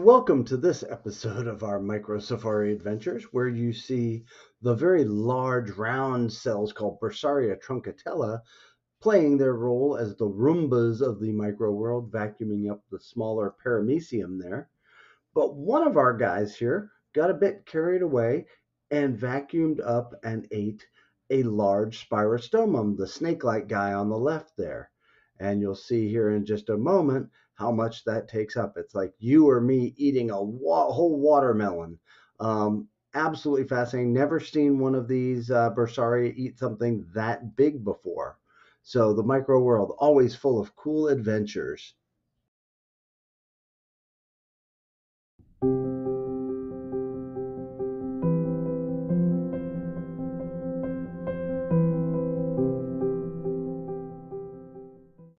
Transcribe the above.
Welcome to this episode of our Micro Safari Adventures, where you see the very large round cells called Bursaria truncatella playing their role as the Roombas of the micro world, vacuuming up the smaller paramecium there. But one of our guys here got a bit carried away and vacuumed up and ate a large Spirostomum, the snake-like guy on the left there. And you'll see here in just a moment how much that takes up. It's like you or me eating a whole watermelon. Absolutely fascinating. Never seen one of these Bursaria eat something that big before. So the micro world, always full of cool adventures.